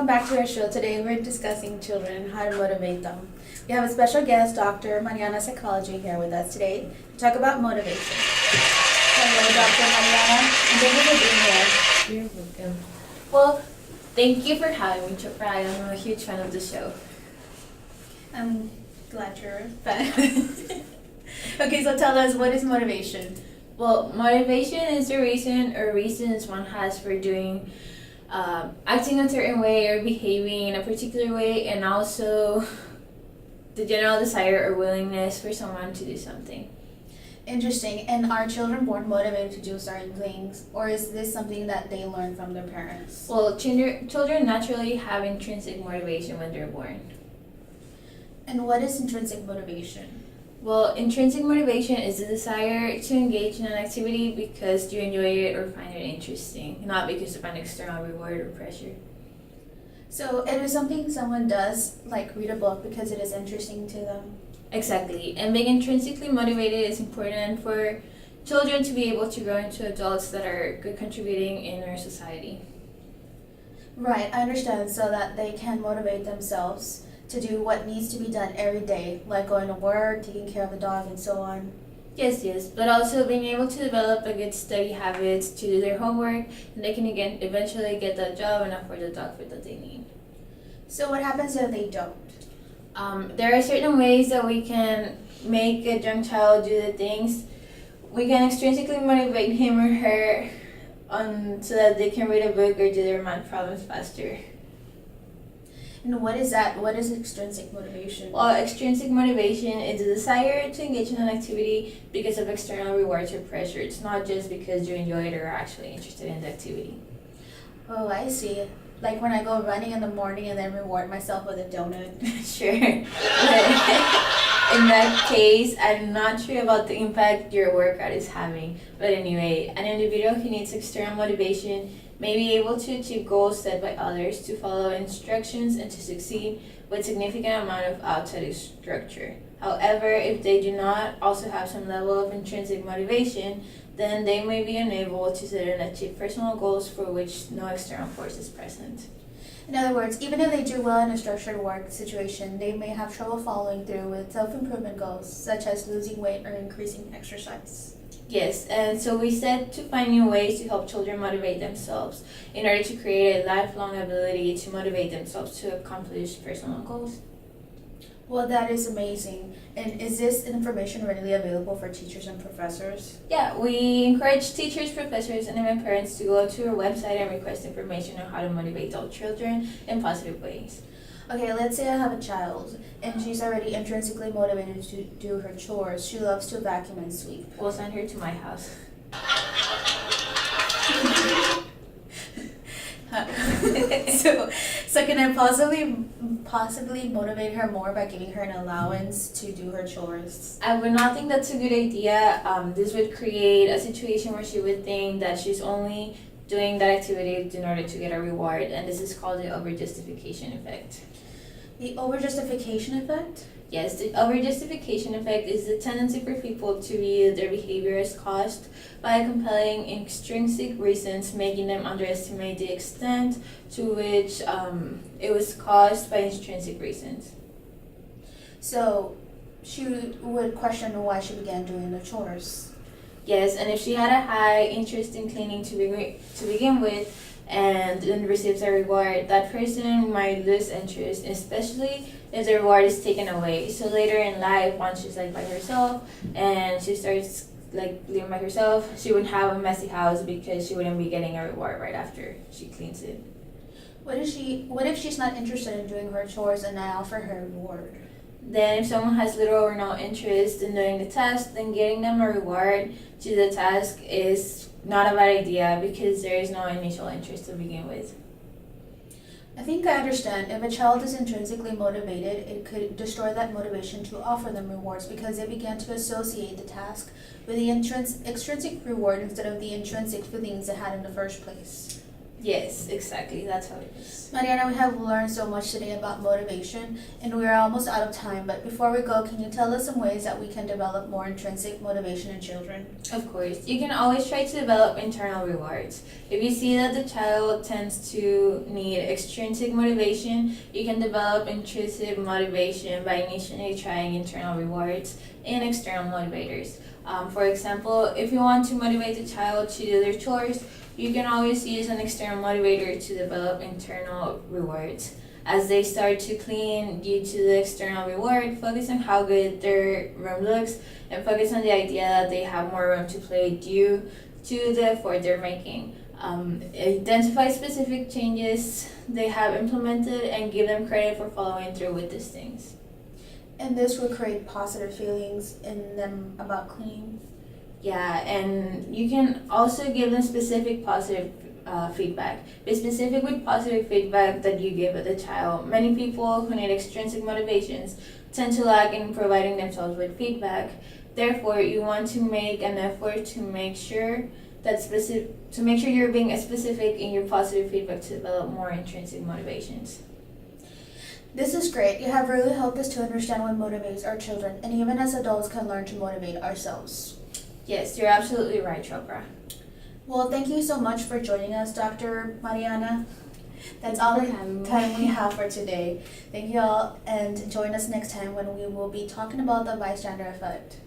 welcome back to our show. Today we're discussing children and how to motivate them. We have a special guest, Dr. Mariana Psychology, here with us today to talk about motivation. Hello, Dr. Mariana, and thank you for being here. You're welcome. Well, thank you for having me, Chopra. I'm a huge fan of the show. I'm glad you're a fan. Okay, so tell us, what is motivation? Well, motivation is the reason or reasons one has for doing, acting a certain way or behaving in a particular way, and also the general desire or willingness for someone to do something. Interesting. And are children born motivated to do certain things, or is this something that they learn from their parents? Well, children naturally have intrinsic motivation when they're born. And what is intrinsic motivation? Well, intrinsic motivation is the desire to engage in an activity because you enjoy it or find it interesting, not because of an external reward or pressure. So it is something someone does, like read a book, because it is interesting to them. Exactly. And being intrinsically motivated is important for children to be able to grow into adults that are good contributing in our society. Right, I understand, so that they can motivate themselves to do what needs to be done every day, like going to work, taking care of the dog, and so on. Yes, but also being able to develop a good study habits to do their homework, and they can again eventually get that job and afford the dog food that they need. So what happens if they don't? There are certain ways that we can make a young child do the things. We can extrinsically motivate him or her so that they can read a book or do their math problems faster. And what is that? What is extrinsic motivation? Well, extrinsic motivation is the desire to engage in an activity because of external rewards or pressure. It's not just because you enjoy it or are actually interested in the activity. Oh, I see. Like when I go running in the morning and then reward myself with a donut. Sure. But in that case, I'm not sure about the impact your workout is having. But anyway, an individual who needs external motivation may be able to achieve goals set by others, to follow instructions, and to succeed with significant amount of outside structure. However, if they do not also have some level of intrinsic motivation, then they may be unable to set and achieve personal goals for which no external force is present. In other words, even if they do well in a structured work situation, they may have trouble following through with self-improvement goals, such as losing weight or increasing exercise. Yes, and so we set to find new ways to help children motivate themselves in order to create a lifelong ability to motivate themselves to accomplish personal goals. Well, that is amazing. And is this information readily available for teachers and professors? Yeah, we encourage teachers, professors, and even parents to go to our website and request information on how to motivate all children in positive ways. Okay, let's say I have a child and she's already intrinsically motivated to do her chores. She loves to vacuum and sweep. We'll send her to my house. So can I possibly motivate her more by giving her an allowance to do her chores? I would not think that's a good idea. This would create a situation where she would think that she's only doing that activity in order to get a reward, and this is called the overjustification effect. The overjustification effect? Yes, the overjustification effect is the tendency for people to view their behavior as caused by compelling extrinsic reasons, making them underestimate the extent to which it was caused by intrinsic reasons. So she would question why she began doing the chores. Yes, and if she had a high interest in cleaning to begin with, and then receives a reward, that person might lose interest, especially if the reward is taken away. So later in life, once she's like by herself and she starts like living by herself, she would have a messy house because she wouldn't be getting a reward right after she cleans it. What if she's not interested in doing her chores and I offer her a reward? Then if someone has little or no interest in doing the task, then getting them a reward to the task is not a bad idea because there is no initial interest to begin with. I think I understand. If a child is intrinsically motivated, it could destroy that motivation to offer them rewards because they began to associate the task with the extrinsic reward instead of the intrinsic feelings they had in the first place. Yes, exactly. That's how it is. Mariana, we have learned so much today about motivation, and we are almost out of time. But before we go, can you tell us some ways that we can develop more intrinsic motivation in children? Of course, you can always try to develop internal rewards. If you see that the child tends to need extrinsic motivation, you can develop intrinsic motivation by initially trying internal rewards and external motivators. For example, if you want to motivate the child to do their chores, you can always use an external motivator to develop internal rewards. As they start to clean due to the external reward, focus on how good their room looks and focus on the idea that they have more room to play due to the effort they're making. Identify specific changes they have implemented and give them credit for following through with these things. And this will create positive feelings in them about cleaning. Yeah, and you can also give them specific positive feedback. Be specific with positive feedback that you give the child. Many people who need extrinsic motivations tend to lack in providing themselves with feedback. Therefore, you want to make an effort to make sure you're being specific in your positive feedback to develop more intrinsic motivations. This is great. You have really helped us to understand what motivates our children, and even as adults can learn to motivate ourselves. Yes, you're absolutely right, Chopra. Well, thank you so much for joining us, Dr. Mariana. That's all the time we have for today. Thank you all, and join us next time when we will be talking about the bystander effect.